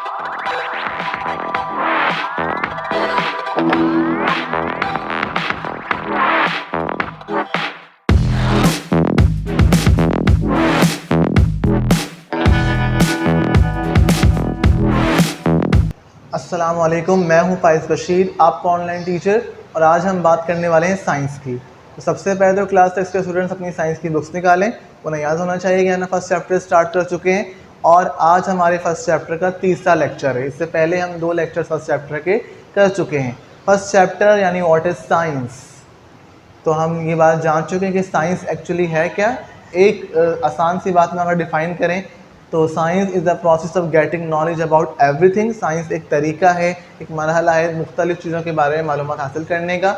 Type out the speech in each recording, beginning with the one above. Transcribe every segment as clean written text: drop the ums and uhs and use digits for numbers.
अस्सलाम वालेकुम, मैं हूं फाइज़ बशीर, आपका ऑनलाइन टीचर। और आज हम बात करने वाले हैं साइंस की। तो सबसे पहले तो क्लास 6 के स्टूडेंट्स अपनी साइंस की बुक्स निकालें। उन्हें याद होना चाहिए कि हम फर्स्ट चैप्टर स्टार्ट कर चुके हैं और आज हमारे फर्स्ट चैप्टर का तीसरा लेक्चर है। इससे पहले हम 2 लेक्चर फर्स्ट चैप्टर के कर चुके हैं। फर्स्ट चैप्टर यानी व्हाट इज़ साइंस, तो हम ये बात जान चुके हैं कि साइंस एक्चुअली है क्या। एक आसान सी बात में अगर डिफ़ाइन करें तो science is the process of getting knowledge about everything. Science एक तरीका है, एक मरहला है मुख्तलिफ़ चीज़ों के बारे में मालूमात हासिल करने का।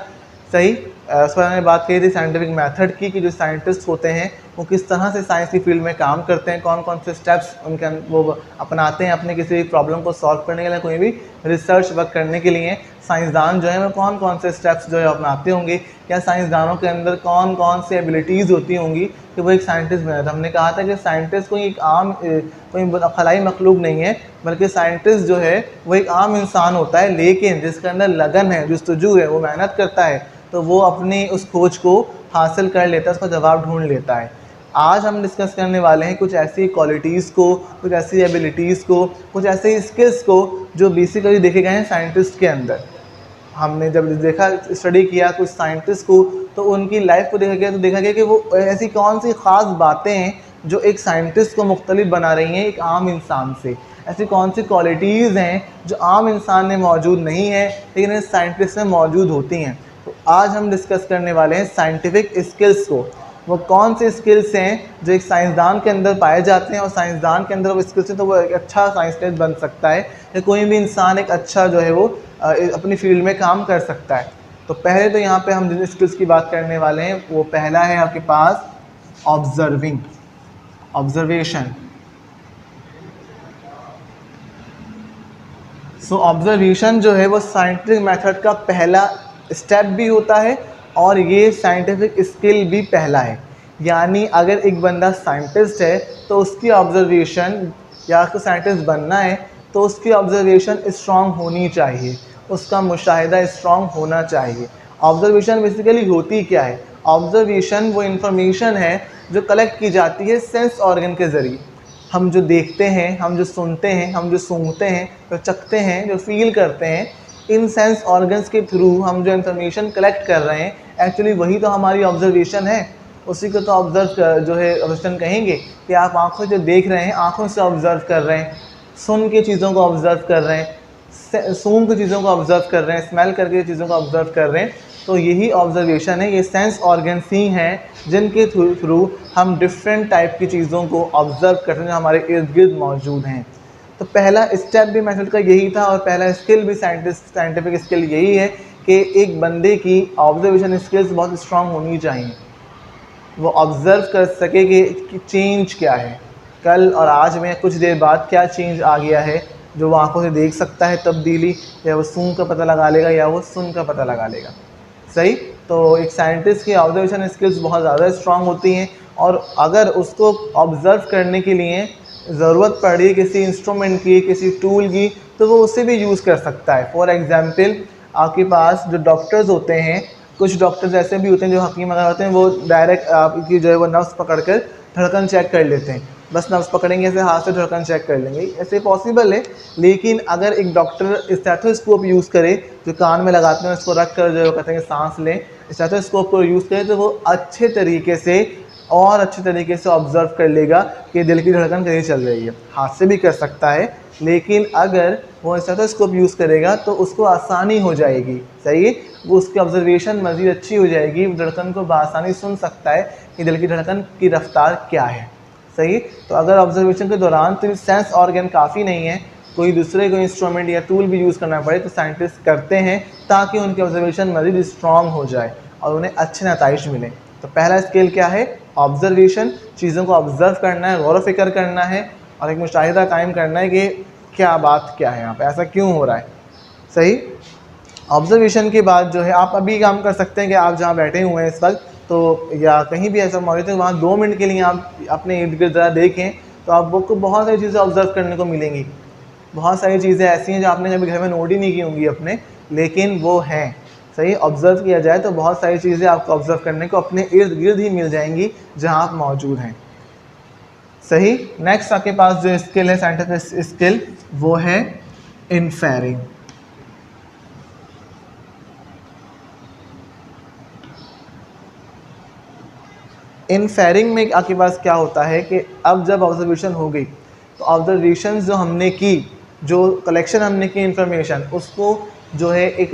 सही। उस पर हमने बात की थी साइंटिफिक मेथड की, कि जो साइंटिस्ट होते हैं वो किस तरह से साइंस की फील्ड में काम करते हैं, कौन कौन से स्टेप्स उनके वो अपनाते हैं अपने किसी प्रॉब्लम को सॉल्व करने के लिए, कोई भी रिसर्च वर्क करने के लिए। साइंसदान जो है वो कौन कौन से स्टेप्स जो है अपनाते होंगे, क्या साइंसदानों के अंदर कौन कौन सी एबिलिटीज़ होती होंगी कि वो एक साइंटिस्ट बने। तो हमने कहा था कि साइंटिस्ट कोई एक आम कोई खलाई मखलूक नहीं है, बल्कि साइंटिस्ट जो है वो एक आम इंसान होता है, लेकिन जिसके अंदर लगन है, जुस्तजू है, वो मेहनत करता है, तो वो अपनी उस खोज को हासिल कर लेता है, उसका जवाब ढूंढ लेता है। आज हम डिस्कस करने वाले हैं कुछ ऐसी क्वालिटीज़ को, कुछ ऐसी एबिलिटीज़ को, कुछ ऐसे स्किल्स को जो बेसिकली देखे गए हैं साइंटिस्ट के अंदर। हमने जब देखा, स्टडी किया कुछ साइंटिस्ट को, तो उनकी लाइफ को देखा गया, तो देखा गया कि वो ऐसी कौन सी ख़ास बातें हैं जो एक साइंटिस्ट को मुख्तलिफ बना रही हैं एक आम इंसान से। ऐसी कौन सी क्वालिटीज़ हैं जो आम इंसान में मौजूद नहीं है लेकिन इस साइंटिस्ट में मौजूद होती हैं। तो आज हम डिस्कस करने वाले हैं साइंटिफिक स्किल्स को। वो कौन से स्किल्स हैं जो एक साइंसदान के अंदर पाए जाते हैं, और साइंसदान के अंदर वो स्किल्स हैं तो वो एक अच्छा साइंटिस्ट बन सकता है, या कोई भी इंसान एक अच्छा जो है वो अपनी फील्ड में काम कर सकता है। तो पहले तो यहाँ पे हम जिन स्किल्स की बात करने वाले हैं वो पहला है आपके पास ऑब्जर्विंग, ऑब्जर्वेशन। सो ऑब्जर्वेशन जो है वो साइंटिफिक मेथड का पहला स्टेप भी होता है और ये साइंटिफिक स्किल भी पहला है। यानी अगर एक बंदा साइंटिस्ट है तो उसकी ऑब्जर्वेशन, या उसको साइंटिस्ट बनना है तो उसकी ऑब्जर्वेशन स्ट्रॉन्ग होनी चाहिए, उसका मुशाहिदा स्ट्रॉन्ग होना चाहिए। ऑब्जर्वेशन बेसिकली होती क्या है? ऑब्जर्वेशन वो इन्फॉर्मेशन है जो कलेक्ट की जाती है सेंस ऑर्गन के ज़रिए। हम जो देखते हैं, हम जो सुनते हैं, हम जो सूंघते हैं, जो चखते हैं, जो फील करते हैं, इन सेंस ऑर्गन्स के थ्रू हम जो इन्फॉर्मेशन कलेक्ट कर रहे हैं, एक्चुअली वही तो हमारी ऑब्जर्वेशन है। उसी को तो ऑब्जर्व जो है ऑब्जर्वेशन कहेंगे, कि आप आँखों से देख रहे हैं, आँखों से ऑब्जर्व कर रहे हैं, सुन के चीज़ों को ऑब्जर्व कर रहे हैं, सूंघ के चीज़ों को ऑब्जर्व कर रहे हैं, स्मेल करके चीज़ों को ऑब्जर्व कर रहे हैं। तो यही ऑब्जर्वेशन है। ये सेंस ऑर्गन्स ही हैं जिनके थ्रू हम डिफरेंट टाइप की चीज़ों को ऑब्जर्व करते हैं जो हमारे इर्द गिर्द मौजूद हैं। तो पहला स्टेप भी मेथड का यही था, और पहला स्किल भी साइंटिफिक स्किल यही है कि एक बंदे की ऑब्जर्वेशन स्किल्स बहुत स्ट्रांग होनी चाहिए। वो ऑब्ज़र्व कर सके कि चेंज क्या है, कल और आज में कुछ देर बाद क्या चेंज आ गया है, जो वो आंखों से देख सकता है तब्दीली, या वो सूंघ का पता लगा लेगा, या वो सुन का पता लगा लेगा। सही। तो एक साइंटिस्ट की ऑब्जर्वेशन स्किल्स बहुत ज़्यादा स्ट्रांग होती हैं, और अगर उसको ऑब्ज़र्व करने के लिए ज़रूरत पड़ी किसी इंस्ट्रूमेंट की, किसी टूल की, तो वो उसे भी यूज़ कर सकता है। फॉर एग्ज़ाम्पल, आपके पास जो डॉक्टर्स होते हैं, कुछ डॉक्टर्स ऐसे भी होते हैं जो हकीम अगर होते हैं, वो डायरेक्ट आपकी जो है वो नब्ज़ पकड़ कर धड़कन चेक कर लेते हैं। बस नब्ज़ पकड़ेंगे, ऐसे हाथ से धड़कन चेक कर लेंगे, ऐसे पॉसिबल है। लेकिन अगर एक डॉक्टर स्टेथोस्कोप यूज़ करे, जो कान में लगाते हैं, उसको रख कर जो कहते हैं सांस लें, स्टेथोस्कोप को यूज़ करें, तो वो अच्छे तरीके से और अच्छे तरीके से ऑब्ज़र्व कर लेगा कि दिल की धड़कन कहीं चल रही है। हाथ से भी कर सकता है, लेकिन अगर वो स्टेथोस्कोप यूज़ करेगा तो उसको आसानी हो जाएगी। सही है। वो उसकी ऑब्जर्वेशन मज़ीद अच्छी हो जाएगी, धड़कन को बआसानी सुन सकता है कि दिल की धड़कन की रफ्तार क्या है। सही। तो अगर ऑब्जर्वेशन के दौरान तो सेंस ऑर्गन काफ़ी नहीं है, कोई दूसरे कोई इंस्ट्रूमेंट या टूल भी यूज़ करना पड़े, तो साइंटिस्ट करते हैं ताकि उनकी ऑब्जर्वेशन मज़ीद स्ट्रॉन्ग हो जाए और उन्हें अच्छे नताइज मिलें। तो पहला स्किल क्या है? ऑब्जर्वेशन। चीज़ों को ऑब्ज़र्व करना है, गौर व फिक्र करना है, और एक मुशाहिदा कायम करना है कि क्या बात क्या है यहाँ पे, ऐसा क्यों हो रहा है। सही। ऑब्जर्वेशन के बाद जो है आप अभी काम कर सकते हैं कि आप जहाँ बैठे हुए हैं इस वक्त, तो या कहीं भी ऐसा मौजूद है, वहाँ 2 मिनट के लिए आप अपने इर्द गिर्द ज़रा देखें, तो आपको बहुत सारी चीज़ें ऑब्ज़र्व करने को मिलेंगी। बहुत सारी चीज़ें ऐसी हैं जो आपने कभी घर में नोट ही नहीं की होंगी अपने, लेकिन वो हैं। सही, ऑब्ज़र्व किया जाए तो बहुत सारी चीज़ें आपको ऑब्ज़र्व करने को अपने इर्द गिर्द ही मिल जाएंगी जहाँ आप मौजूद हैं। सही। नेक्स्ट आपके पास जो स्किल है, साइंटिफिक स्किल, वो है इनफेरिंग। इनफेरिंग में आपके पास क्या होता है कि अब जब ऑब्जर्वेशन हो गई तो ऑब्जर्वेशन जो हमने की, जो कलेक्शन हमने की इन्फॉर्मेशन, उसको जो है एक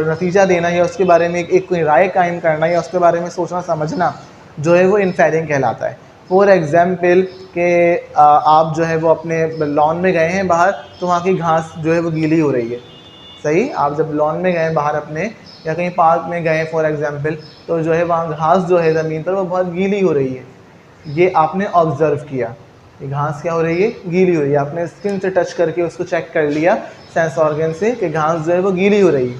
नतीजा देना या उसके बारे में एक कोई राय कायम करना या उसके बारे में सोचना समझना जो है वो इनफेरिंग कहलाता है। फॉर एग्जाम्पल के आप जो है वो अपने लॉन में गए हैं बाहर, तो वहाँ की घास जो है वो गीली हो रही है। सही, आप जब लॉन में गए बाहर अपने या कहीं पार्क में गए फॉर एग्जांपल, तो जो है वहाँ घास जो है ज़मीन पर वो बहुत गीली हो रही है। ये आपने ऑब्ज़र्व किया, ये घास क्या हो रही है, गीली हो रही है। आपने स्किन से टच करके उसको चेक कर लिया सेंस ऑर्गन से कि घास जो है वो गीली हो रही है।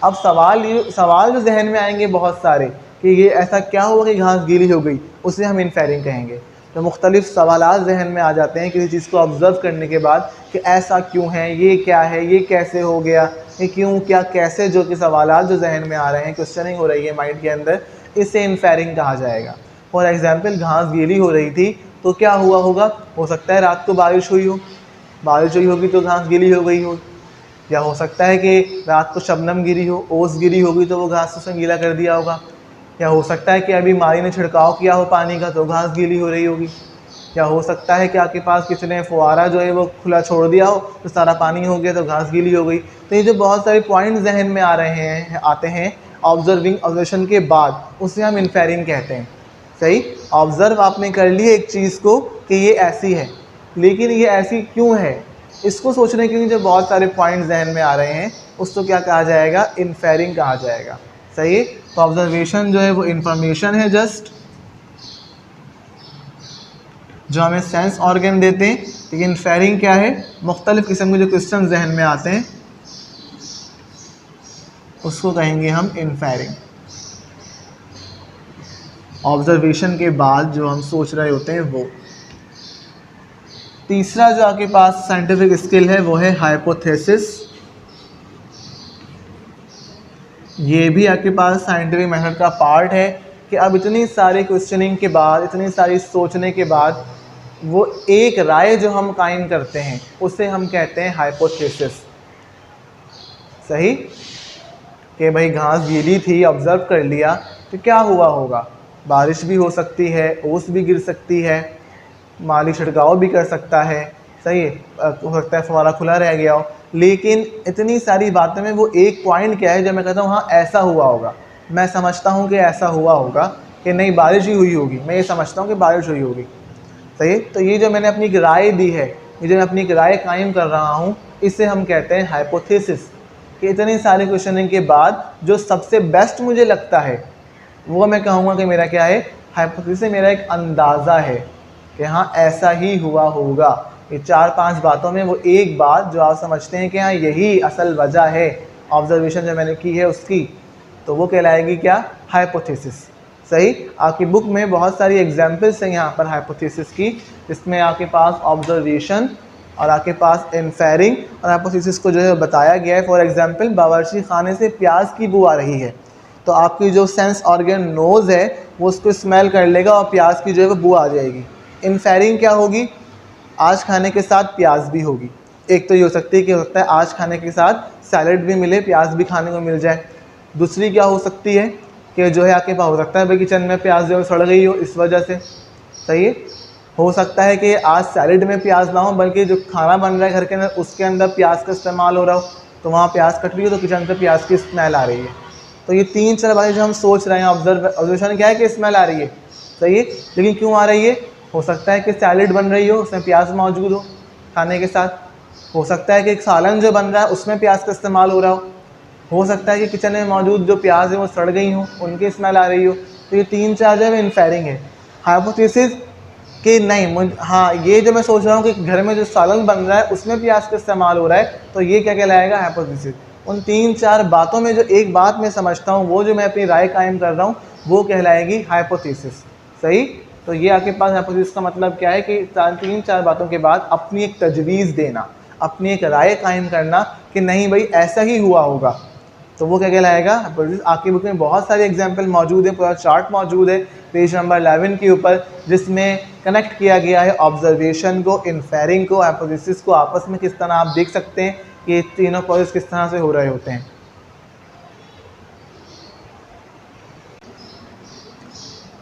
अब सवाल जो जहन में आएंगे बहुत सारे कि ये ऐसा क्या हुआ कि घास गीली हो गई, उसे हम इनफेरिंग कहेंगे। तो मुख्तलिफ सवालात जहन में आ जाते हैं किसी चीज़ को ऑब्ज़र्व करने के बाद कि ऐसा क्यों है, ये क्या है, ये कैसे हो गया, ये क्यों, क्या, कैसे, जो कि सवालात जो जहन में आ रहे हैं, क्वेश्चनिंग हो रही है माइंड के अंदर, इसे इनफेरिंग कहा जाएगा। फॉर एग्जांपल घास गीली हो रही थी तो क्या हुआ होगा, हो सकता है रात को बारिश हुई हो, बारिश हुई होगी तो घास गीली हो गई हो, या हो सकता है कि रात को शबनम गिरी हो, ओस गिरी होगी तो वो घास उसने गीला कर दिया होगा, या हो सकता है कि अभी माली ने छिड़काव किया हो पानी का तो घास गीली हो रही होगी, या हो सकता है कि आपके पास किसी ने फुवारा जो है वो खुला छोड़ दिया हो तो सारा पानी हो गया तो घास गीली हो गई। तो ये जो बहुत सारे पॉइंट जहन में आते हैं ऑब्जर्वेशन के बाद, उसे हम इनफेरिंग कहते हैं। सही, ऑब्ज़र्व आपने कर लिया एक चीज़ को कि ये ऐसी है, लेकिन ये ऐसी क्यों है, इसको सोचने के लिए जो बहुत सारे पॉइंट जहन में आ रहे हैं, उसको क्या कहा जाएगा, इनफेरिंग कहा जाएगा। सही है। तो ऑब्जर्वेशन जो है वो इंफॉर्मेशन है जस्ट, जो हमें सेंस ऑर्गन देते हैं। लेकिन इनफेरिंग क्या है, मुख्तलिफ़ किस्म के जो क्वेश्चन जहन में आते हैं उसको कहेंगे हम इनफेरिंग। ऑब्जर्वेशन के बाद जो हम सोच रहे होते हैं वो। तीसरा जो आपके पास साइंटिफिक स्किल है वो है हाइपोथेसिस। ये भी आपके पास साइंटिफिक मेथड का पार्ट है कि अब इतनी सारी क्वेश्चनिंग के बाद, इतनी सारी सोचने के बाद वो एक राय जो हम कायम करते हैं उसे हम कहते हैं हाइपोथेसिस। सही, कि भाई घास गीली थी, ऑब्ज़र्व कर लिया तो क्या हुआ होगा, बारिश भी हो सकती है, ओस भी गिर सकती है, माली छिड़काव भी कर सकता है। सही है, हो सकता है फुवारा खुला रह गया हो। लेकिन इतनी सारी बातों में वो एक पॉइंट क्या है जो मैं कहता हूँ हाँ ऐसा हुआ होगा, मैं समझता हूँ कि ऐसा हुआ होगा, कि नहीं बारिश ही हुई होगी, मैं ये समझता हूँ कि बारिश हुई होगी। सही, तो ये जो मैंने अपनी एक राय दी है, ये जो मैं अपनी एक राय कायम कर रहा हूँ, इसे हम कहते हैं हाइपोथेसिस। कि इतनी सारी क्वेश्चनिंग के बाद जो सबसे बेस्ट मुझे लगता है वो मैं कहूँगा कि मेरा क्या है, हाइपोथेसिस मेरा एक अंदाज़ा है कि हाँ ऐसा ही हुआ होगा। ये 4-5 बातों में वो एक बात जो आप समझते हैं कि हाँ यही असल वजह है ऑब्जर्वेशन जो मैंने की है उसकी, तो वो कहलाएगी क्या, हाइपोथेसिस। सही, आपकी बुक में बहुत सारी एग्जांपल्स हैं यहाँ पर हाइपोथेसिस की, जिसमें आपके पास ऑब्जर्वेशन और आपके पास इनफेरिंग और हाइपोथेसिस को जो है बताया गया है। फॉर एग्जांपल बावर्ची खाने से प्याज की बू आ रही है, तो आपकी जो सेंस ऑर्गन नोज़ है वो उसको स्मेल कर लेगा और प्याज की जो है वो बू आ जाएगी। इनफेरिंग क्या होगी, आज खाने के साथ प्याज भी होगी। एक तो ये हो सकती है कि हो सकता है आज खाने के साथ सैलड भी मिले, प्याज भी खाने को मिल जाए। दूसरी क्या हो सकती है कि जो है आपके पास हो सकता है भाई किचन में प्याज जो है सड़ गई हो इस वजह से। सही है, हो सकता है कि आज सैलड में प्याज ना हो बल्कि जो खाना बन रहा है घर के अंदर उसके अंदर प्याज का इस्तेमाल हो रहा हो, तो वहाँ प्याज कट रही हो तो किचन से प्याज की स्मेल आ रही है। तो ये 3-4 बातें जो हम सोच रहे हैं, ऑब्जर्वेशन क्या है कि स्मेल आ रही है। सही है, लेकिन क्यों आ रही है, हो सकता है कि सैलड बन रही हो उसमें प्याज मौजूद हो खाने के साथ, हो सकता है कि एक सालन जो बन रहा है उसमें प्याज का इस्तेमाल हो रहा हो सकता है कि किचन में मौजूद जो प्याज है वो सड़ गई हो, उनकी स्मेल आ रही हो। तो ये 3-4 जो है इनफेरिंग है। हाइपोथेसिस कि नहीं हाँ ये जो मैं सोच रहा हूँ कि घर में जो सालन बन रहा है उसमें प्याज का इस्तेमाल हो रहा है, तो ये क्या कहलाएगा, हाइपोथेसिस। उन 3-4 बातों में जो एक बात मैं समझता हूँ, वो जो मैं अपनी राय कायम कर रहा हूँ, वो कहलाएगी हाइपोथेसिस। सही, तो ये आपके पास हाइपोथेसिस का मतलब क्या है कि 3-4 बातों के बाद अपनी एक तजवीज़ देना, अपनी एक राय कायम करना कि नहीं भाई ऐसा ही हुआ होगा, तो वो क्या कहलाएगा हाइपोथेसिस। आपकी बुक में बहुत सारे एग्जाम्पल मौजूद है, पूरा चार्ट मौजूद है पेज नंबर 11 के ऊपर, जिसमें कनेक्ट किया गया है ऑब्जर्वेशन को, इन्फेरिंग को, हाइपोथेसिस को आपस में किस तरह आप देख सकते हैं कि तीनों प्रोसेस किस तरह से हो रहे होते हैं।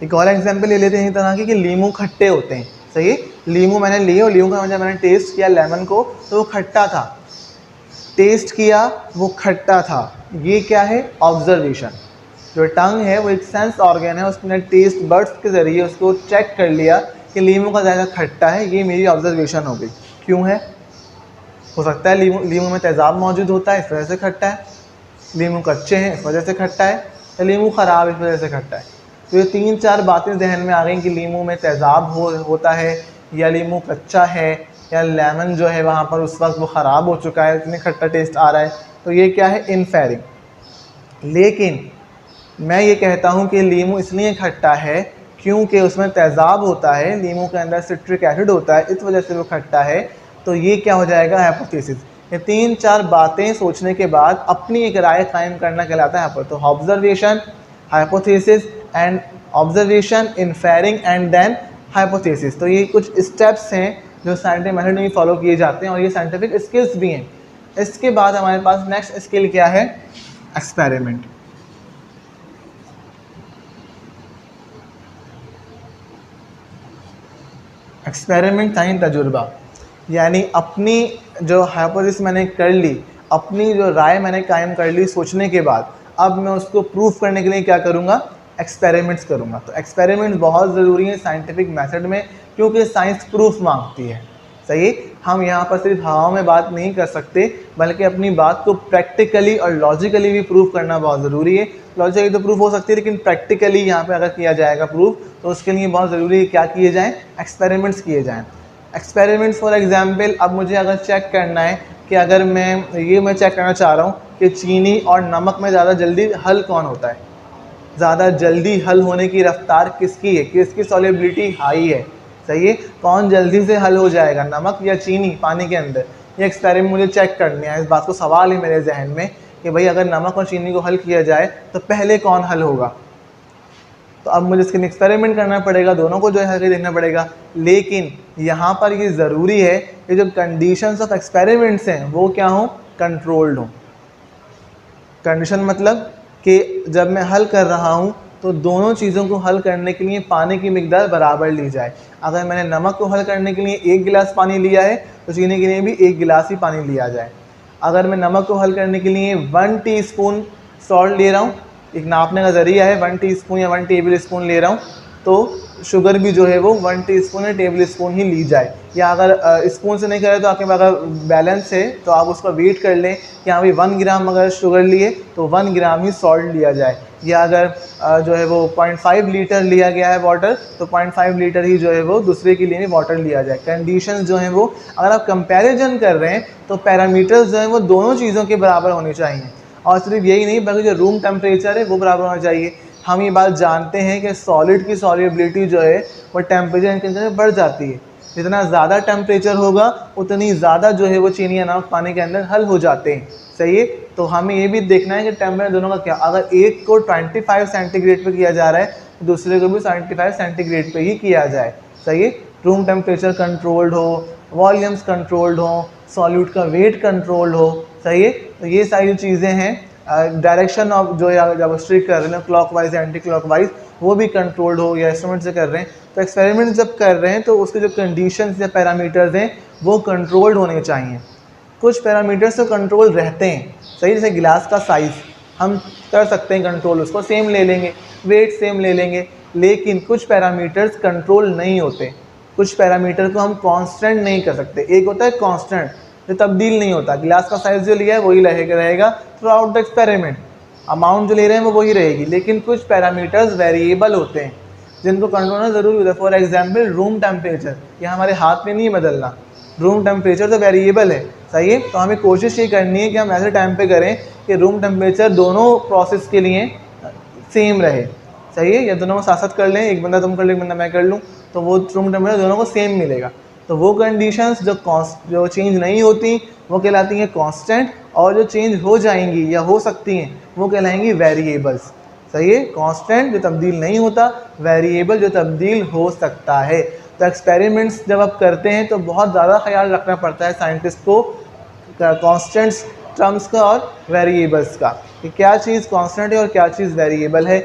एक और एग्जाम्पल ले लेते हैं इस तरह की कि लीमू खट्टे होते हैं। सही है, लीमू मैंने लिए और लीमू का जब मैंने टेस्ट किया लेमन को तो वो खट्टा था, टेस्ट किया वो खट्टा था। ये क्या है, ऑब्जर्वेशन। जो टंग है वो एक सेंस ऑर्गन है, उसने टेस्ट बर्ड्स के ज़रिए उसको चेक कर लिया कि लीमू का जायका खट्टा है, ये मेरी ऑब्जर्वेशन हो गई। क्यों है, हो सकता है लीमू में तेज़ाब मौजूद होता है इस वजह से खट्टा है, लीमू कच्चे हैं इस वजह से खट्टा है, या लीमू ख़राब इस वजह से खट्टा है। तो ये 3-4 बातें जहन में आ गई कि लीमू में तेज़ाब होता है, या लीमू कच्चा है, या लेमन जो है वहाँ पर उस वक्त वो ख़राब हो चुका है इतनी खट्टा टेस्ट आ रहा है। तो ये क्या है, इनफेरिंग। लेकिन मैं ये कहता हूँ कि लीमू इसलिए खट्टा है क्योंकि उसमें तेज़ाब होता है, लीमू के अंदर सिट्रिक एसिड होता है, इस वजह से वो खट्टा है। तो ये क्या हो जाएगा, हाइपोथेसिस। ये 3-4 बातें सोचने के बाद अपनी एक राय कायम करना कहलाता है। तो observation, hypothesis and observation, inferring and then hypothesis. तो ये कुछ स्टेप्स हैं जो साइंटिफिक मेथड में फॉलो किए जाते हैं और ये साइंटिफिक स्किल्स भी हैं। इसके बाद हमारे पास नेक्स्ट स्किल क्या है, एक्सपेरिमेंट। एक्सपेरिमेंट यानी तजुर्बा, यानी अपनी जो हाइपोथेसिस मैंने कर ली, अपनी जो राय मैंने कायम कर ली सोचने के बाद, अब मैं उसको प्रूफ करने के लिए क्या करूँगा, एक्सपेरिमेंट्स करूँगा। तो एक्सपेरिमेंट्स बहुत ज़रूरी है साइंटिफिक मेथड में, क्योंकि साइंस प्रूफ मांगती है। सही, हम यहाँ पर सिर्फ हवा में बात नहीं कर सकते, बल्कि अपनी बात को प्रैक्टिकली और लॉजिकली भी प्रूफ करना बहुत ज़रूरी है। लॉजिकली तो प्रूफ हो सकती है, लेकिन प्रैक्टिकली यहाँ पे अगर किया जाएगा प्रूफ, तो उसके लिए बहुत ज़रूरी है क्या किए जाएँ, एक्सपेरिमेंट्स किए जाएँ। एक्सपेरिमेंट्स फॉर एग्जांपल, अब मुझे अगर चेक करना है कि अगर मैं चेक करना चाह रहा हूँ कि चीनी और नमक में ज़्यादा जल्दी हल कौन होता है, ज़्यादा जल्दी हल होने की रफ्तार किसकी है, किसकी सॉल्युबिलिटी हाई है। सही है, कौन जल्दी से हल हो जाएगा, नमक या चीनी पानी के अंदर। ये एक्सपेरिमेंट मुझे चेक करनी है, इस बात को सवाल है मेरे जहन में कि भाई अगर नमक और चीनी को हल किया जाए तो पहले कौन हल होगा। तो अब मुझे इसके लिए एक्सपेरिमेंट करना पड़ेगा, दोनों को जो है करके देखना पड़ेगा। लेकिन यहाँ पर ये ज़रूरी है कि जो कंडीशंस ऑफ एक्सपेरिमेंट्स हैं वो क्या हों, कंट्रोल्ड हों। कंडीशन मतलब कि जब मैं हल कर रहा हूँ तो दोनों चीज़ों को हल करने के लिए पानी की मिकदार बराबर ली जाए। अगर मैंने नमक को हल करने के लिए 1 गिलास पानी लिया है तो चीनी के लिए भी 1 गिलास ही पानी लिया जाए। अगर मैं नमक को हल करने के लिए 1 टीस्पून सॉल्ट ले रहा हूँ, एक नापने का ज़रिया है, 1 टीस्पून या 1 टेबल स्पून ले रहा हूँ, तो शुगर भी जो है वो 1 टीस्पून या टेबल स्पून ही ली जाए। या अगर स्पून से नहीं करें तो आपके पास अगर बैलेंस है तो आप उसका वेट कर लें कि हाँ भाई 1 ग्राम अगर शुगर लिए तो 1 ग्राम ही सॉल्ट लिया जाए। या अगर जो है वो 0.5 लीटर लिया गया है वाटर, तो 0.5 लीटर ही जो है वो दूसरे के लिए वाटर लिया जाए। कंडीशंस जो हैं वो, अगर आप कंपैरिजन कर रहे हैं तो पैरामीटर्स जो हैं वो दोनों चीज़ों के बराबर होने चाहिए। और सिर्फ यही नहीं, बल्कि जो रूम टेम्परेचर है वो बराबर होना चाहिए। हम ये बात जानते हैं कि सॉलिड की सॉल्युबिलिटी जो है वो टेम्परेचर के अंदर बढ़ जाती है। जितना ज़्यादा टेम्परेचर होगा उतनी ज़्यादा जो है वो चीनी या नमक पानी के अंदर हल हो जाते हैं। सही है, तो हमें ये भी देखना है कि टेम्परेचर दोनों का क्या, अगर एक को 25 सेंटीग्रेड पे किया जा रहा है तो दूसरे को भी 75 सेंटीग्रेड पे ही किया जाए। सही है, रूम टेम्परेचर कंट्रोल्ड हो, वॉल्यूम्स कंट्रोल्ड हो, सॉल्यूट का वेट कंट्रोल्ड हो। सही है, तो ये सारी चीज़ें हैं। डायरेक्शन ऑफ जो है जब स्ट्रिक कर रहे हैं क्लॉकवाइज या एंटी क्लॉकवाइज, वो भी कंट्रोल्ड हो या इंस्ट्रूमेंट से कर रहे हैं। तो एक्सपेरिमेंट जब कर रहे हैं तो उसके जो कंडीशंस या पैरामीटर्स हैं वो कंट्रोल्ड होने चाहिए। कुछ पैरामीटर्स तो कंट्रोल रहते हैं। सही, जैसे गिलास का साइज़ हम कर सकते हैं कंट्रोल, उसको सेम ले लेंगे, वेट सेम ले लेंगे। लेकिन कुछ पैरामीटर्स कंट्रोल नहीं होते, कुछ पैरामीटर को हम कांस्टेंट नहीं कर सकते। एक होता है कांस्टेंट जो तब्दील नहीं होता, गिलास का साइज़ जो लिया है वही रहेगा through out the experiment, amount जो ले रहे हैं वो वही रहेगी। लेकिन कुछ पैरामीटर्स वेरिएबल होते हैं जिनको कंट्रोल होना ज़रूरी होता है। फॉर एग्जाम्पल रूम टेम्परेचर, यह हमारे हाथ में नहीं बदलना, रूम टेम्परेचर तो वेरिएबल है। सही है, तो हमें कोशिश ये करनी है कि हम ऐसे टाइम पे करें कि रूम टेम्परेचर दोनों प्रोसेस के लिए सेम रहे। सही है, या दोनों को साथ साथ कर लें, एक बंदा तुम कर ले, एक बंदा मैं कर लूँ, तो वो रूम टेम्परेचर दोनों को सेम मिलेगा। तो वो कंडीशंस जो चेंज नहीं होती वो कहलाती हैं कांस्टेंट, और जो चेंज हो जाएंगी या हो सकती हैं वो कहलाएंगी वेरिएबल्स। सही है, कांस्टेंट जो तब्दील नहीं होता, वेरिएबल जो तब्दील हो सकता है। तो एक्सपेरिमेंट्स जब आप करते हैं तो बहुत ज़्यादा ख्याल रखना पड़ता है साइंटिस्ट को कांस्टेंट्स टर्म्स का और वेरिएबल्स का, कि क्या चीज़ कांस्टेंट है और क्या चीज़ वेरिएबल है।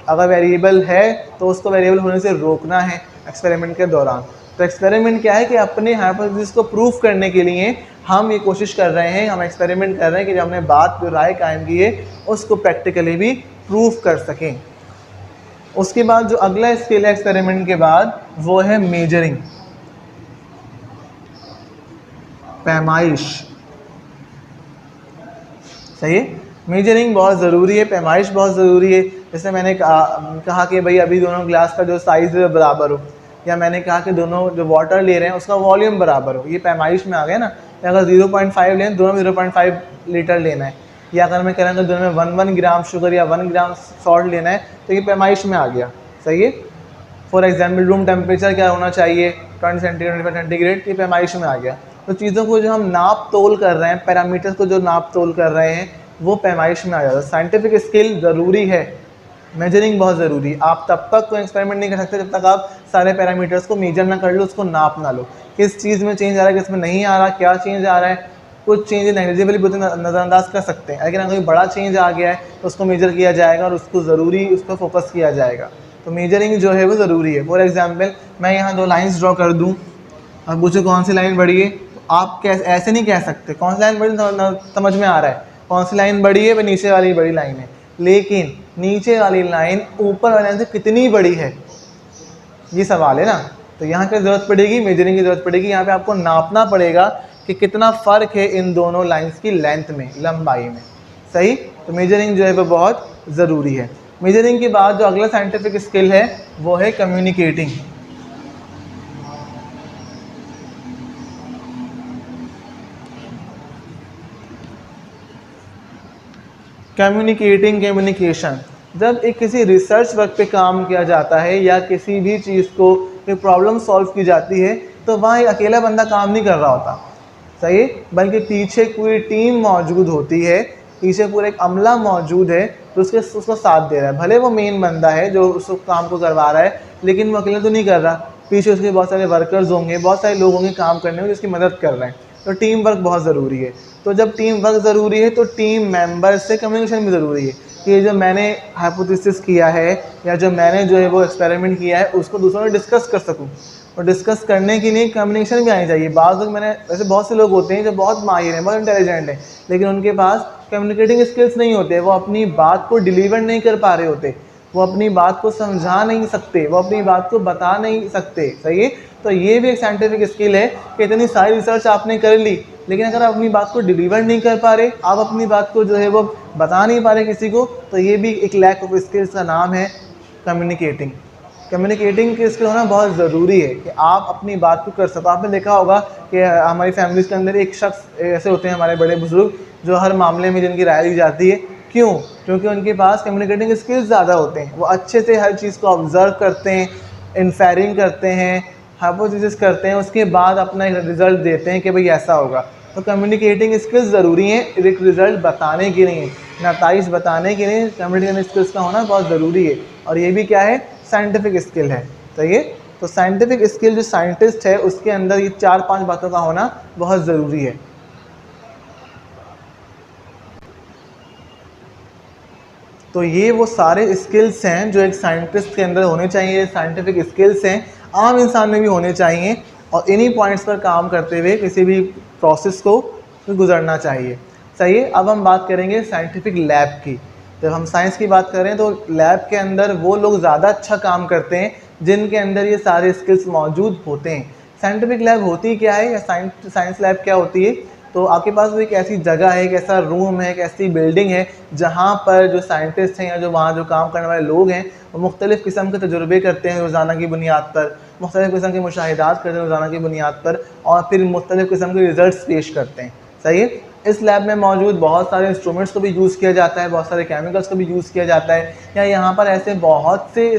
अगर वेरिएबल है तो उसको वेरिएबल होने से रोकना है एक्सपेरिमेंट के दौरान। तो एक्सपेरिमेंट क्या है कि अपने हाइपोथेसिस को प्रूफ करने के लिए हम ये कोशिश कर रहे हैं, हम एक्सपेरिमेंट कर रहे हैं कि जो हमने बात जो राय कायम की है उसको प्रैक्टिकली भी प्रूफ कर सकें। उसके बाद जो अगला स्किल है एक्सपेरिमेंट के बाद वो है मेजरिंग, पैमाइश। सही है, मेजरिंग बहुत ज़रूरी है, पैमाइश बहुत ज़रूरी है। जैसे मैंने कहा कि भाई अभी दोनों ग्लास का जो साइज़ है बराबर हो, या मैंने कहा कि दोनों जो वाटर ले रहे हैं उसका वॉल्यूम बराबर हो, ये पैमाइश में आ गया ना। अगर 0.5 लें, दोनों में 0.5 लीटर लेना है, या अगर मैं कह रहा हूँ दोनों में 1 ग्राम शुगर या 1 ग्राम सॉल्ट लेना है, तो ये पैमाइश में आ गया। सही है, फॉर एग्जाम्पल रूम टेम्परेचर क्या होना चाहिए, 20 सेंटीग्रेड 25 सेंटीग्रेड, ये पैमाइश में आ गया। तो चीज़ों को जो हम नाप तोल कर रहे हैं, पैरामीटर्स को जो नाप तोल कर रहे हैं, वो पैमाइश में आ जाता है। साइंटिफिक स्किल ज़रूरी है, मेजरिंग बहुत ज़रूरी है। आप तब तक कोई एक्सपेरिमेंट नहीं कर सकते जब तक आप सारे पैरामीटर्स को मेजर ना कर लो, उसको नाप ना लो, किस चीज़ में चेंज आ रहा है, किस में नहीं आ रहा, क्या चेंज आ रहा है। कुछ चेंज नेग्लिजिबली बहुत नज़रअंदाज कर सकते हैं, लेकिन अगर कोई बड़ा चेंज आ गया है तो उसको मेजर किया जाएगा और उसको ज़रूरी उस पर फोकस किया जाएगा। तो मेजरिंग जो है वो ज़रूरी है। फॉर एग्जाम्पल मैं यहाँ 2 लाइन्स ड्रॉ कर दूँ, अब पूछो कौन सी लाइन बड़ी है, तो आप कैसे ऐसे नहीं कह सकते कौन सी लाइन बड़ी, समझ में आ रहा है कौन सी लाइन बड़ी है, वह नीचे वाली बड़ी लाइन है, लेकिन नीचे वाली लाइन ऊपर वाली लाइन से कितनी बड़ी है, ये सवाल है ना। तो यहाँ क्या ज़रूरत पड़ेगी, मेजरिंग की ज़रूरत पड़ेगी। यहाँ पे आपको नापना पड़ेगा कि कितना फ़र्क है इन दोनों लाइंस की लेंथ में, लंबाई में। सही, तो मेजरिंग जो है वो बहुत ज़रूरी है। मेजरिंग के बाद जो अगला साइंटिफिक स्किल है वो है कम्युनिकेटिंग। कम्युनिकेशन, जब एक किसी रिसर्च वर्क पे काम किया जाता है या किसी भी चीज़ को कोई प्रॉब्लम सॉल्व की जाती है, तो वहाँ एक अकेला बंदा काम नहीं कर रहा होता। सही, बल्कि पीछे पूरी टीम मौजूद होती है, पीछे पूरा एक अमला मौजूद है तो उसको साथ दे रहा है। भले वो मेन बंदा है जो उस काम को करवा रहा है, लेकिन वो अकेला तो नहीं कर रहा, पीछे उसके बहुत सारे वर्कर्स होंगे, बहुत सारे लोग होंगे काम करने में जिसकी मदद कर रहे हैं। तो टीम वर्क बहुत ज़रूरी है। तो जब टीम वर्क ज़रूरी है तो टीम मेंबर से कम्युनिकेशन भी ज़रूरी है, कि जो मैंने हाइपोथेसिस किया है या जो मैंने जो है वो एक्सपेरिमेंट किया है उसको दूसरों में डिस्कस कर सकूं। और डिस्कस करने के लिए कम्युनिकेशन भी आनी चाहिए। बाज़ लोग, मैंने वैसे बहुत से लोग होते हैं जो बहुत माहिर हैं, बहुत इंटेलिजेंट हैं, लेकिन उनके पास कम्युनिकेटिंग स्किल्स नहीं होते, वो अपनी बात को डिलीवर नहीं कर पा रहे होते, वो अपनी बात को समझा नहीं सकते, वो अपनी बात को बता नहीं सकते। सही है, तो ये भी एक साइंटिफिक स्किल है कि इतनी सारी रिसर्च आपने कर ली, लेकिन अगर आप अपनी बात को डिलीवर नहीं कर पा रहे, आप अपनी बात को जो है वो बता नहीं पा रहे किसी को, तो ये भी एक लैक ऑफ स्किल्स का नाम है कम्युनिकेटिंग। कम्युनिकेटिंग के स्किल होना बहुत ज़रूरी है कि आप अपनी बात को कर सको। आपने देखा होगा कि हमारी फैमिलीज़ के अंदर एक शख्स ऐसे होते हैं, हमारे बड़े बुजुर्ग, जो हर मामले में जिनकी राय ली जाती है। क्यों? क्योंकि उनके पास कम्युनिकेटिंग स्किल्स ज़्यादा होते हैं, वो अच्छे से हर चीज़ को ऑब्ज़र्व करते हैं, इन्फेरिंग करते हैं, हाइपोथेसिस करते हैं, उसके बाद अपना एक रिज़ल्ट देते हैं कि भाई ऐसा होगा। तो कम्युनिकेटिंग स्किल्स ज़रूरी हैं एक रिज़ल्ट बताने के लिए, नताइज बताने के लिए कम्युनिकेटिंग स्किल्स का होना बहुत ज़रूरी है। और ये भी क्या है, साइंटिफिक स्किल है। तो ये तो साइंटिफिक स्किल जो साइंटिस्ट है उसके अंदर ये 4-5 बातों का होना बहुत ज़रूरी है। तो ये वो सारे स्किल्स हैं जो एक साइंटिस्ट के अंदर होने चाहिए, साइंटिफिक स्किल्स हैं, आम इंसान में भी होने चाहिए, और इन्हीं पॉइंट्स पर काम करते हुए किसी भी प्रोसेस को गुजरना चाहिए। सही है, अब हम बात करेंगे साइंटिफिक लैब की। जब हम साइंस की बात करें तो लैब के अंदर वो लोग ज़्यादा अच्छा काम करते हैं जिनके अंदर ये सारे स्किल्स मौजूद होते हैं। साइंटिफिक लैब होती क्या है, या साइंस लैब क्या होती है? तो आपके पास एक ऐसी जगह है, एक ऐसा रूम है, एक ऐसी बिल्डिंग है जहाँ पर जो साइंटिस्ट हैं या जो वहाँ जो काम करने वाले लोग हैं वो मुख्तलिफ़ किस्म के तजुर्बे करते हैं रोज़ाना की बुनियाद पर, मुख्तलिफ़ किस्म के मुशाहिदात करते हैं रोज़ाना की बुनियाद पर, और फिर मुख्तलिफ़ किस्म के रिज़ल्ट्स पेश करते हैं। सही है, इस लैब में मौजूद बहुत सारे इंस्ट्रूमेंट्स को भी यूज़ किया जाता है, बहुत सारे केमिकल्स को भी यूज़ किया जाता है, या यहाँ पर ऐसे बहुत से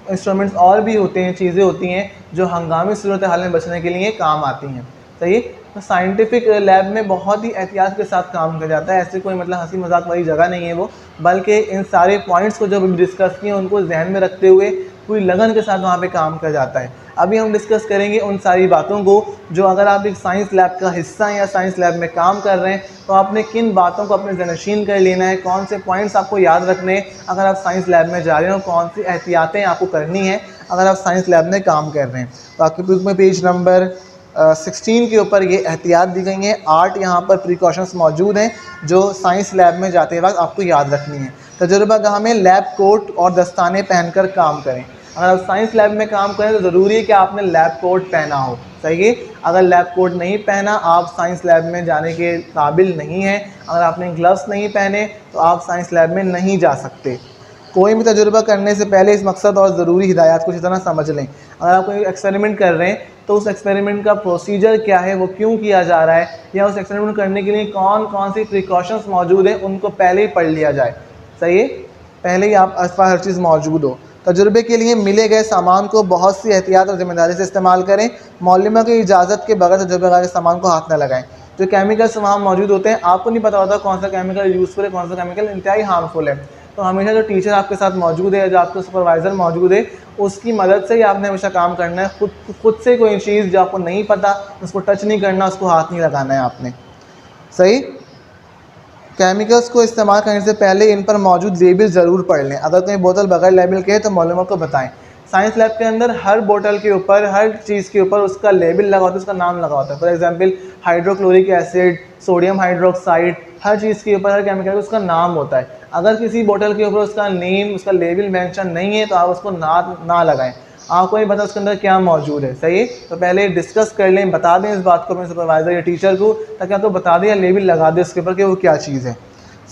इंस्ट्रूमेंट्स और भी होते हैं, चीज़ें होती हैं जो हंगामी सूरत हाल में बचने के लिए काम आती हैं। सही है। तो साइंटिफिक लैब में बहुत ही एहतियात के साथ काम किया जाता है। ऐसे कोई मतलब हंसी मजाक वाली जगह नहीं है वो, बल्कि इन सारे पॉइंट्स को जो भी डिस्कस किए उनको ध्यान में रखते हुए पूरी लगन के साथ वहाँ पे काम किया जाता है। अभी हम डिस्कस करेंगे उन सारी बातों को जो अगर आप एक साइंस लैब का हिस्सा हैं या साइंस लैब में काम कर रहे हैं तो आपने किन बातों को अपने ज़हनशीन कर लेना है, कौन से पॉइंट्स आपको याद रखने हैं अगर आप साइंस लैब में जा रहे हो, कौन सी एहतियातें आपको करनी है अगर आप साइंस लैब में काम कर रहे हैं। तो आपके बुक में पेज नंबर 16 के ऊपर ये एहतियात दी गई हैं। 8 यहाँ पर प्रिकॉशंस मौजूद हैं जो साइंस लैब में जाते वक्त आपको याद रखनी है। तजुर्बागाह में लैब कोट और दस्ताने पहनकर काम करें। अगर आप साइंस लैब में काम करें तो ज़रूरी है कि आपने लैब कोट पहना हो। सही है। अगर लैब कोट नहीं पहना आप साइंस लैब में जाने के काबिल नहीं हैं। अगर आपने ग्लव्स नहीं पहने तो आप साइंस लैब में नहीं जा सकते। कोई भी तजुर्बा करने से पहले इस मकसद और ज़रूरी हिदायत को इस तरह समझ लें। अगर आप कोई एक्सपेरिमेंट कर रहे हैं तो उस एक्सपेरिमेंट का प्रोसीजर क्या है, वो क्यों किया जा रहा है, या उस एक्सपेरिमेंट करने के लिए कौन कौन सी प्रिकॉशंस मौजूद हैं उनको पहले ही पढ़ लिया जाए। सही है। पहले ही आप आसपास हर चीज़ मौजूद हो। तजुर्बे के लिए मिले गए सामान को बहुत सी एहतियात और जिम्मेदारी से इस्तेमाल करें। मौलिमा की इजाज़त के बगैर तजुर्बेकार के सामान को हाथ न लगाएं। जो केमिकल्स वहाँ मौजूद होते हैं आपको नहीं पता होता कौन सा केमिकल यूज़फुल है, कौन सा केमिकल इंतहाई हार्मफुल है। तो हमेशा जो टीचर आपके साथ मौजूद है, जो आपका सुपरवाइज़र मौजूद है, उसकी मदद से ही आपने हमेशा काम करना है। खुद से कोई चीज़ जो आपको नहीं पता उसको टच नहीं करना, उसको हाथ नहीं लगाना है आपने। सही। केमिकल्स को इस्तेमाल करने से पहले इन पर मौजूद लेबल ज़रूर पढ़ लें। अगर कोई बोतल बगैर लेबल के है तो मालूमात को बताएं। साइंस लैब के अंदर हर बोतल के ऊपर, हर चीज़ के ऊपर उसका लेबल लगा होता है, उसका नाम लगा होता है। For example hydrochloric acid, sodium hydroxide, हर चीज़ के ऊपर, हर केमिकल का उसका नाम होता है। अगर किसी बोतल के ऊपर उसका नेम, उसका लेबल मेंशन नहीं है तो आप उसको ना लगाएं। आपको नहीं पता उसके अंदर क्या मौजूद है। सही है। तो पहले डिस्कस कर लें, बता दें इस बात को अपने सुपरवाइज़र या टीचर को, ताकि आपको बता दें या लेबल लगा दें उसके ऊपर कि वो क्या चीज़ है।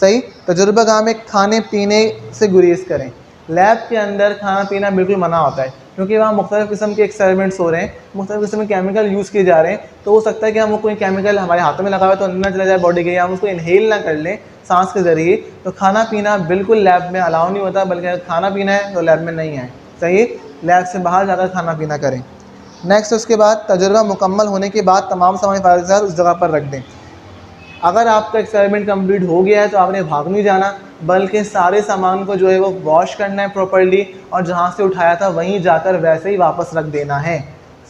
सही। तजुर्बागाह में खाने पीने से गुरेज करें। लैब के अंदर खाना पीना बिल्कुल मना होता है क्योंकि वहाँ मुख्तलिफ़ किस्म के एक्सपेरिमेंट्स हो रहे हैं, मुख्तलिफ़ किस्म के केमिकल यूज़ किए जा रहे हैं। तो हो सकता है कि हम कोई केमिकल हमारे हाथों में लगा हुआ है तो अंदर चला जाए बॉडी के, या हम उसको इनहेल ना कर लें सांस के ज़रिए। तो खाना पीना बिल्कुल लैब में अलाउ नहीं होता, बल्कि अगर खाना पीना है तो लैब में नहीं है। सही। लैब से बाहर जाकर खाना पीना करें। नेक्स्ट उसके बाद तजुर्बा मुकम्मल होने के बाद तमाम सामान हिफाजत के साथ उस जगह पर रख दें। अगर आपका एक्सपेरिमेंट कंप्लीट हो गया है तो आपने भाग नहीं जाना, बल्कि सारे सामान को जो है वो वॉश करना है प्रॉपर्ली, और जहाँ से उठाया था वहीं जाकर वैसे ही वापस रख देना है।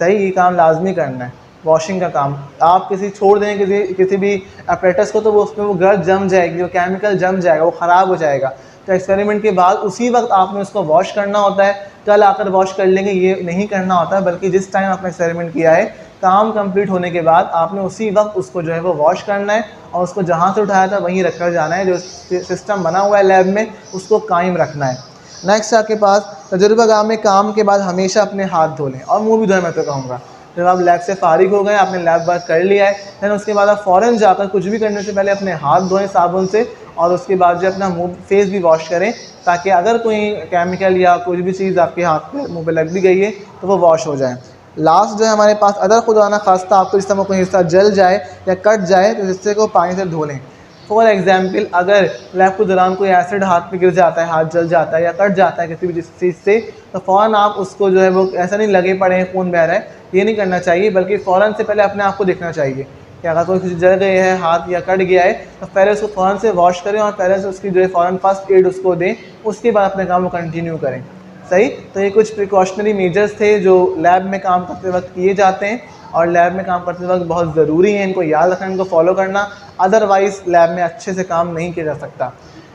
सही। ये काम लाजमी करना है, वॉशिंग का काम। आप छोड़ दें किसी भी अपरेटस को तो वो उसमें वो गर्द जम जाएगी, वो केमिकल जम जाएगा, वो ख़राब हो जाएगा। तो एक्सपेरिमेंट के बाद उसी वक्त आपने उसको वॉश करना होता है। कल आकर वॉश कर लेंगे ये नहीं करना होता है, बल्कि जिस टाइम आपने एक्सपेरिमेंट किया है काम कंप्लीट होने के बाद आपने उसी वक्त उसको जो है वो वॉश करना है, और उसको जहाँ से उठाया था वहीं रख कर जाना है। जो सिस्टम बना हुआ है लैब में उसको कायम रखना है। नेक्स्ट आपके पास तजुर्बागाह में काम के बाद हमेशा अपने हाथ धो लें और मुँह भी धोएं। मैं तो कहूँगा जब आप लैब से फारिग हो गए, आपने लैब वर्क कर लिया है, फिर उसके बाद आप फ़ौरन जाकर कुछ भी करने से पहले अपने हाथ धोएं साबुन से, और उसके बाद जो अपना मुँह फेस भी वॉश करें, ताकि अगर कोई केमिकल या कोई भी चीज़ आपके हाथ पे मुँह पे लग भी गई है तो वो वॉश हो जाए। लास्ट जो है हमारे पास, अगर खुदाना खास्ता आपको इस समय कोई हिस्सा जल जाए या कट जाए तो हिस्से को पानी से धो लें। फॉर एग्जाम्पल अगर लैब के दौरान कोई एसिड हाथ पे गिर जाता है, हाथ जल जाता है या कट जाता है किसी भी चीज़ से, तो फ़ौरन आप उसको जो है वो ऐसा नहीं लगे पड़े हैं खून बह रहा है, ये नहीं करना चाहिए, बल्कि फ़ौरन से पहले अपने आप को देखना चाहिए कि अगर कोई किसी जल गए है हाथ या कट गया है तो पहले उसको फ़ौरन से वॉश करें और पहले से उसकी जो है फ़ौरन फर्स्ट एड उसको दें, उसके बाद अपने काम को कंटिन्यू करें। सही। तो ये कुछ प्रिकॉशनरी मेजर्स थे जो लैब में काम करते वक्त किए जाते हैं, और लैब में काम करते वक्त बहुत ज़रूरी है, इनको याद रखना, इनको फॉलो करना, अदरवाइज़ लैब में अच्छे से काम नहीं किया जा सकता।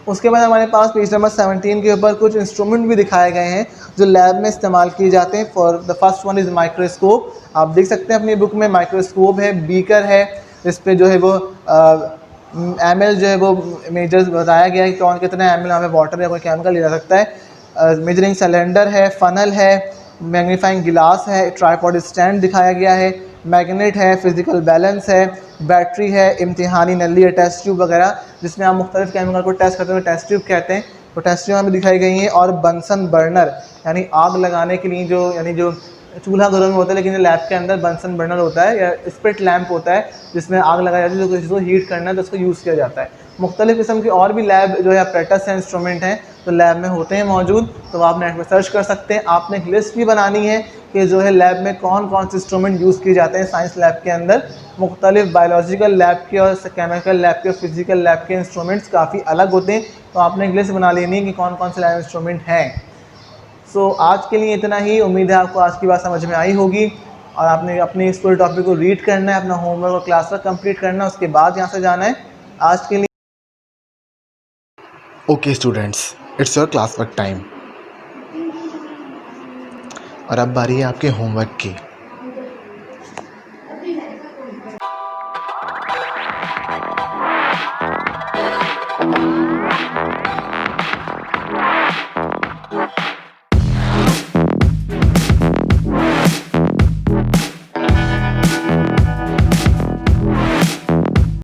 उसके बाद हमारे पास पेज नंबर 17 के ऊपर कुछ इंस्ट्रूमेंट भी दिखाए गए हैं जो लैब में इस्तेमाल किए जाते हैं। For the first one is microscope. आप देख सकते हैं अपनी बुक में माइक्रोस्कोप है, बीकर है, इस पर जो है वो ml जो है वो मेजर्स बताया गया है कि कौन कितना ml हमें वाटर या कोई केमिकल ले जा सकता है। मेजरिंग सिलेंडर है, फनल है, मैग्नीफाइंग गिलास है, ट्राईपॉड स्टैंड दिखाया गया है, मैग्नेट है, फिजिकल बैलेंस है, बैटरी है, इम्तिहानी नली है, टेस्ट ट्यूब वगैरह जिसमें आप मुख्तलिफ केमिकल को टेस्ट करते हुए टेस्ट ट्यूब कहते हैं, तो टेस्ट ट्यूब हमें दिखाई गई हैं। और बंसन बर्नर यानी आग लगाने के लिए जो चूल्हा घरों में होता है, लेकिन लैब के अंदर बंसन बर्नर होता है या स्पिट लैंप होता है जिसमें आग लगाई जाती है, जो किसी को हीट करना है तो उसको यूज़ किया जाता है। मुख्तलिफ़ किस्म की और भी लैब जो है अपरेटस हैं, इंस्ट्रूमेंट हैं तो लैब में होते हैं मौजूद, तो आप नेट में सर्च कर सकते हैं। आपने एक लिस्ट भी बनानी है कि जो है लैब में कौन कौन से इंस्ट्रूमेंट यूज़ किए जाते हैं साइंस लैब के अंदर। मुख्तलिफ बायोलॉजिकल लैब के और केमिकल लैब के, फिजिकल लैब के इंस्ट्रूमेंट्स काफ़ी अलग होते हैं, तो आपने एक लिस्ट बना लेनी है कि कौन कौन से लैब इंस्ट्रूमेंट हैं। सो आज के लिए इतना ही। उम्मीद है आपको आज की बात समझ में आई होगी और आपने अपने इस पूरे टॉपिक को रीड करना है, अपना होमवर्क और क्लास वर्क कंप्लीट करना है, उसके बाद यहाँ से जाना है। आज के लिए okay students, it's your class work time. और अब बारी है आपके होमवर्क की।